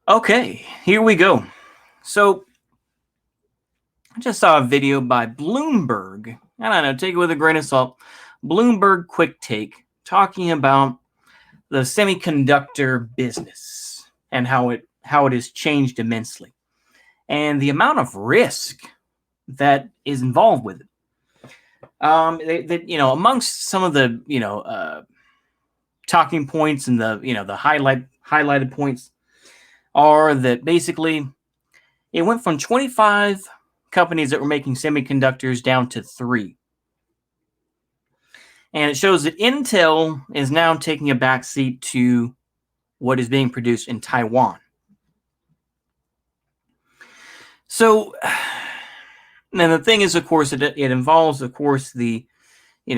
Okay, here we go. So, I just saw a video by Bloomberg. I don't know, take it with a grain of salt. Bloomberg Quick Take talking about the semiconductor business and how it has changed immensely and the amount of risk that is involved with it. Amongst some of the talking points and the highlighted points are that basically it went from 25 companies that were making semiconductors down to 3. And it shows that Intel is now taking a backseat to what is being produced in Taiwan. So, then the thing is, of course, it involves, of course, the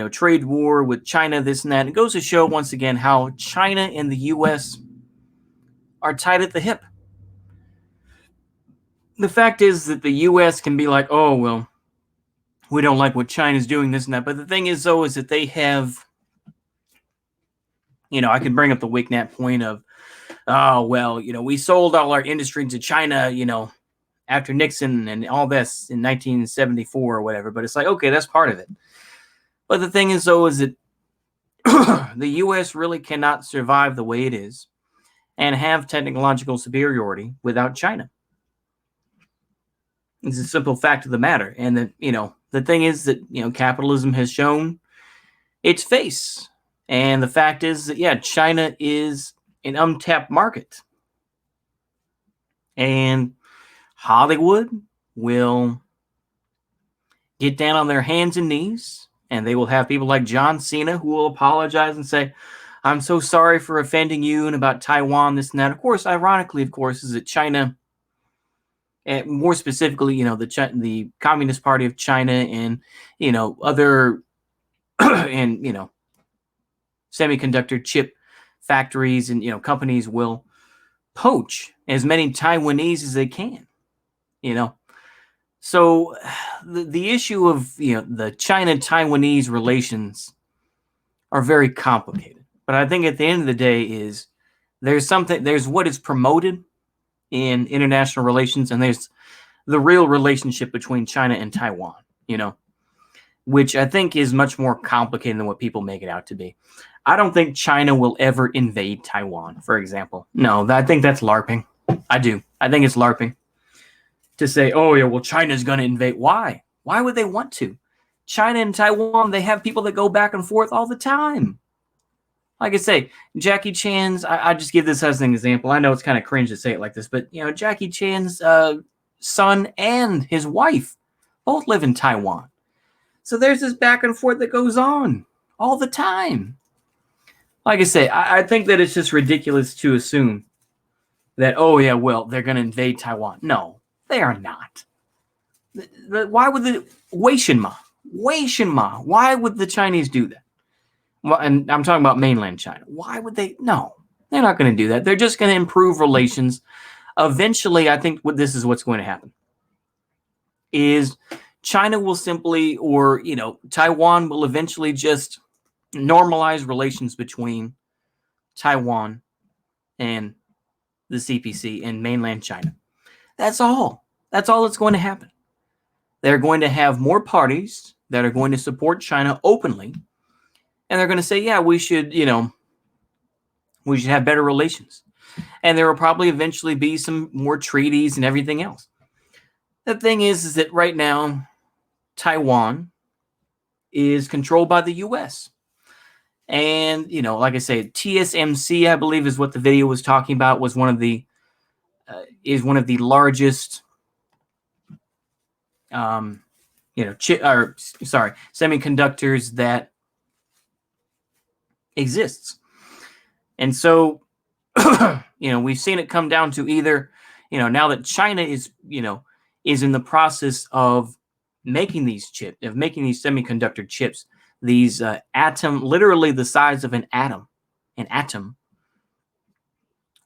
trade war with China, this and that. It goes to show once again how China and the U.S. are tied at the hip. The fact is that the U.S. can be like, oh, well, we don't like what China's doing, this and that. But the thing is, though, is that they have, I can bring up the WICNAT point of, oh, well, we sold all our industry to China, after Nixon and all this in 1974 or whatever. But it's like, okay, that's part of it. But the thing is, though, is that the U.S. really cannot survive the way it is and have technological superiority without China. It's a simple fact of the matter. And that, the thing is that, capitalism has shown its face. And the fact is that, yeah, China is an untapped market. And Hollywood will get down on their hands and knees, and they will have people like John Cena who will apologize and say, I'm so sorry for offending you and about Taiwan, this and that. Of course, ironically, is that China, and more specifically, the Communist Party of China and, other and, semiconductor chip factories and, companies will poach as many Taiwanese as they can, So the issue of, the China-Taiwanese relations are very complicated. But I think at the end of the day is there's what is promoted in international relations, and there's the real relationship between China and Taiwan, which I think is much more complicated than what people make it out to be. I don't think China will ever invade Taiwan, for example. No, I think that's LARPing. I do. I think it's LARPing. To say, oh, yeah, well, China's going to invade. Why? Why would they want to? China and Taiwan, they have people that go back and forth all the time. Like I say, Jackie Chan's, I just give this as an example. I know it's kind of cringe to say it like this, but, Jackie Chan's son and his wife both live in Taiwan. So there's this back and forth that goes on all the time. Like I say, I think that it's just ridiculous to assume that, oh, yeah, well, they're going to invade Taiwan. No. They are not. Why would Wei Shenma, why would the Chinese do that? Well, and I'm talking about mainland China. Why would they? No, they're not going to do that. They're just going to improve relations. Eventually, I think this is what's going to happen. Is China will simply, or, Taiwan will eventually just normalize relations between Taiwan and the CPC and mainland China. That's all. That's all that's going to happen. They're going to have more parties that are going to support China openly. And they're going to say, yeah, we should have better relations. And there will probably eventually be some more treaties and everything else. The thing is that right now, Taiwan is controlled by the U.S. And, like I say, TSMC, I believe is what the video was talking about, was one of the largest, semiconductors that exists. And so, we've seen it come down to either, now that China is in the process of making these semiconductor chips, these atom, literally the size of an atom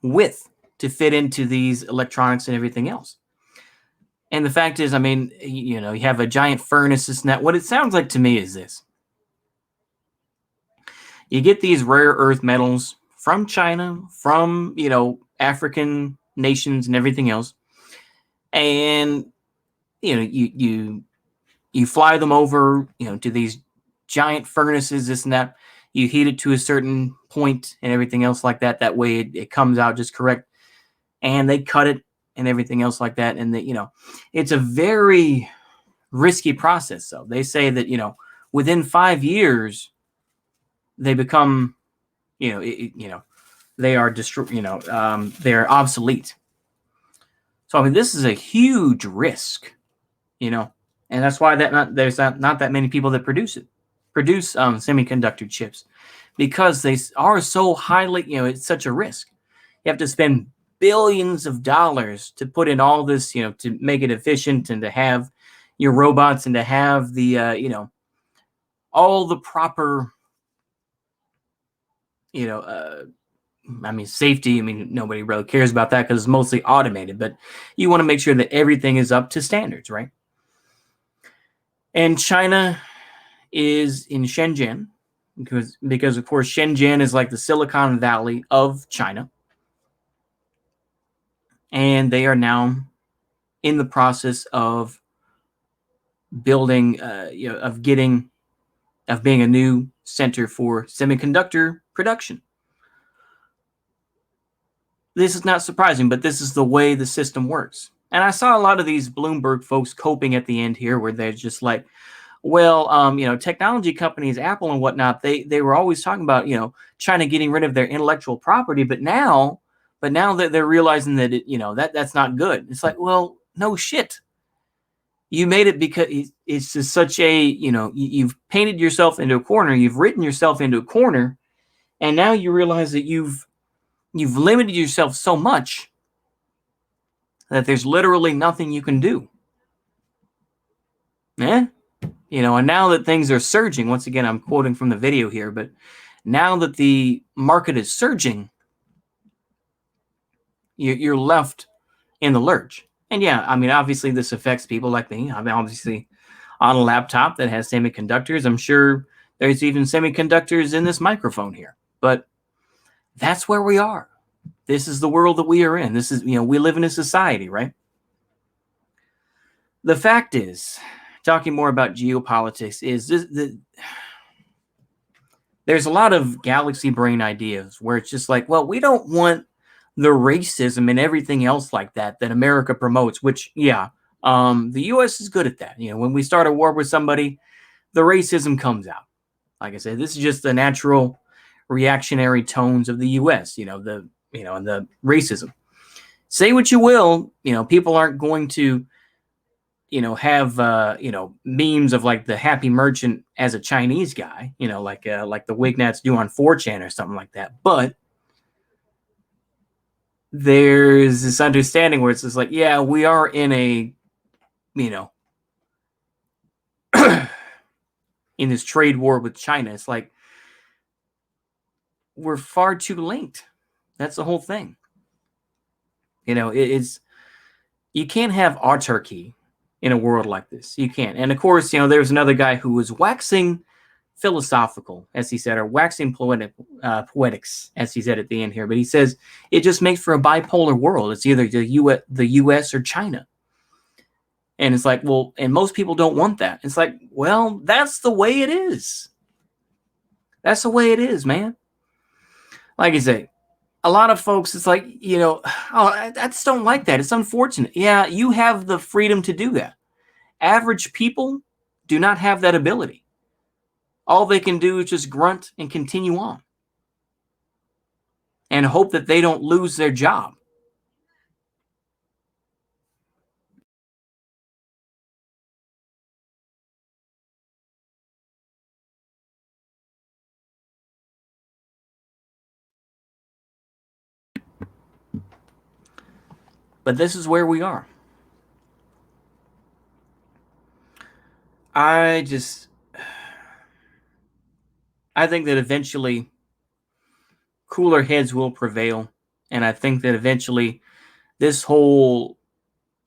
width, to fit into these electronics and everything else. And the fact is, you have a giant furnace, and that. What it sounds like to me is this. You get these rare earth metals from China, from, African nations and everything else. And you fly them over, to these giant furnaces, this and that. You heat it to a certain point and everything else like that. That way it comes out just correct. And they cut it and everything else like that. And it's a very risky process. So they say that, within 5 years, they become, they are they're obsolete. So I mean, this is a huge risk, and that's why there's not that many people that produce semiconductor chips, because they are so highly, it's such a risk. You have to spend billions of dollars to put in all this, to make it efficient and to have your robots and to have the, all the proper, safety. I mean, nobody really cares about that because it's mostly automated, but you want to make sure that everything is up to standards, right? And China is in Shenzhen because of course, Shenzhen is like the Silicon Valley of China. And they are now in the process of building, of being a new center for semiconductor production. This is not surprising, but this is the way the system works. And I saw a lot of these Bloomberg folks coping at the end here, where they're just like, well, technology companies, Apple and whatnot, they were always talking about, China getting rid of their intellectual property, but now that they're realizing that that's not good. It's like, well, no shit. You made it because it's just such a, you've painted yourself into a corner, you've written yourself into a corner, and now you realize that you've limited yourself so much that there's literally nothing you can do. And now that things are surging, once again, I'm quoting from the video here, but now that the market is surging, you're left in the lurch. And yeah, I mean, obviously this affects people like me. I'm obviously on a laptop that has semiconductors. I'm sure there's even semiconductors in this microphone here, but that's where we are. This is the world that we are in. This is, we live in a society, right? The fact is, talking more about geopolitics, is there's a lot of galaxy brain ideas where it's just like, well, we don't want the racism and everything else like that America promotes, which, yeah, the U.S. is good at that. When we start a war with somebody, the racism comes out. Like I said, this is just the natural reactionary tones of the U.S., and the racism. Say what you will, people aren't going to, have, memes of like the happy merchant as a Chinese guy, like the Wignats do on 4chan or something like that. But there's this understanding where it's just like, yeah, we are in a, in this trade war with China. It's like, we're far too linked. That's the whole thing. You can't have autarky in a world like this. You can't. And of course, there was another guy who was waxing philosophical, as he said, or waxing poetics, as he said at the end here. But he says it just makes for a bipolar world. It's either the U.S. or China. And it's like, well, and most people don't want that. It's like, well, that's the way it is. That's the way it is, man. Like I say, a lot of folks, it's like, oh, I just don't like that. It's unfortunate. Yeah, you have the freedom to do that. Average people do not have that ability. All they can do is just grunt and continue on and hope that they don't lose their job. But this is where we are. I think that eventually cooler heads will prevail. And I think that eventually I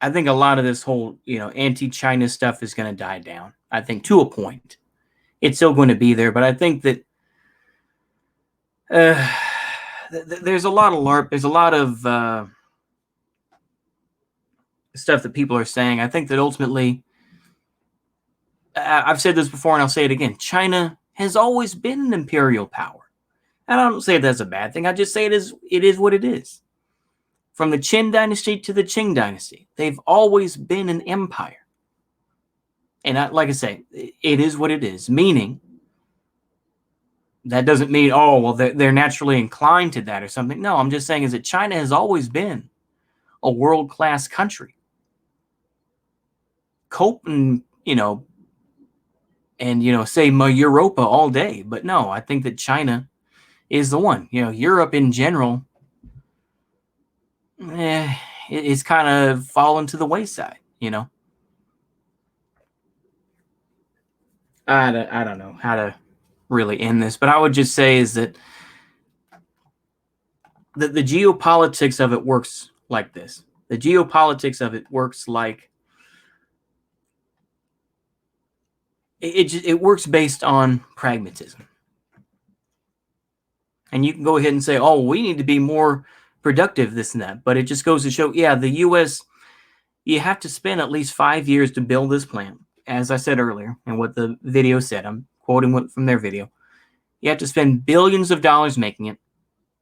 think a lot of this whole, anti-China stuff is going to die down. I think to a point. It's still going to be there, but I think that there's a lot of LARP. There's a lot of stuff that people are saying, I think that ultimately, I've said this before and I'll say it again, China has always been an imperial power. And I don't say that's a bad thing. I just say it is what it is. From the Qin dynasty to the Qing dynasty, they've always been an empire. And like I say, it is what it is, meaning that doesn't mean, oh, well, they're naturally inclined to that or something. No, I'm just saying is that China has always been a world-class country. Cope and, say Europa all day. But no, I think that China is the one. Europe in general, it's kind of fallen to the wayside, I don't know how to really end this, but I would just say is that the geopolitics of it works like this. The geopolitics of it works like it works based on pragmatism. And you can go ahead and say, oh, we need to be more productive, this and that. But it just goes to show, yeah, the U.S., you have to spend at least 5 years to build this plant. As I said earlier, and what the video said, I'm quoting from their video. You have to spend billions of dollars making it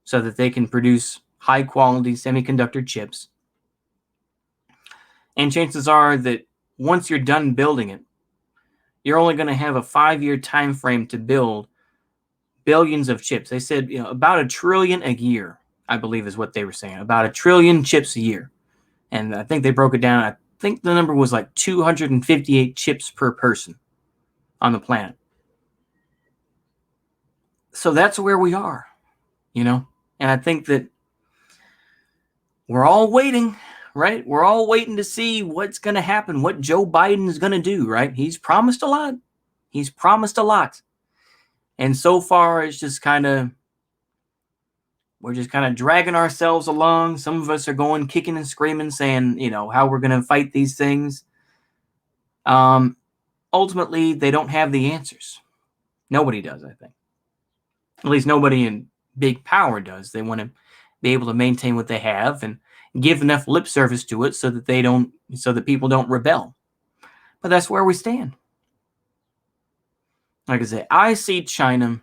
so that they can produce high-quality semiconductor chips. And chances are that once you're done building it, you're only going to have a 5-year time frame to build billions of chips. They said about 1 trillion a year, I believe is what they were saying. About 1 trillion chips a year. And I think they broke it down. I think the number was like 258 chips per person on the planet. So that's where we are, And I think that we're all waiting, right? We're all waiting to see what's going to happen, what Joe Biden is going to do, right? He's promised a lot. And so far, it's just we're just kind of dragging ourselves along. Some of us are going kicking and screaming, saying, how we're going to fight these things. Ultimately, they don't have the answers. Nobody does, I think. At least nobody in big power does. They want to be able to maintain what they have and give enough lip service to it so that people don't rebel. But that's where we stand. Like I say, I see China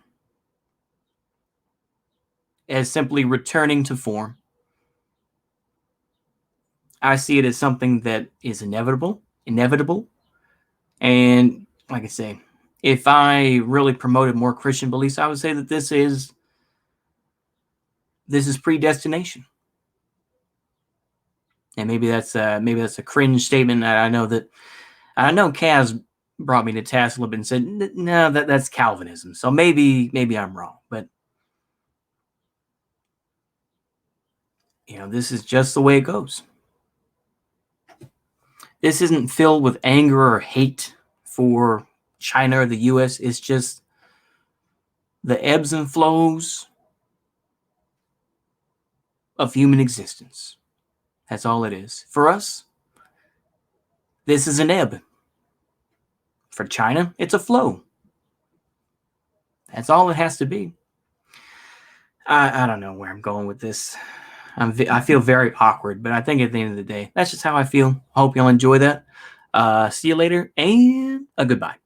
as simply returning to form. I see it as something that is inevitable. And like I say, if I really promoted more Christian beliefs, I would say that this is predestination. And maybe that's a cringe statement. I know Kaz brought me to task a little bit and said, no, that's Calvinism. So maybe I'm wrong, but this is just the way it goes. This isn't filled with anger or hate for China or the U.S. It's just the ebbs and flows of human existence. That's all it is. For us, this is an ebb. For China, it's a flow. That's all it has to be. I don't know where I'm going with this. I feel very awkward, but I think at the end of the day, that's just how I feel. I hope you'll enjoy that. See you later, and a goodbye.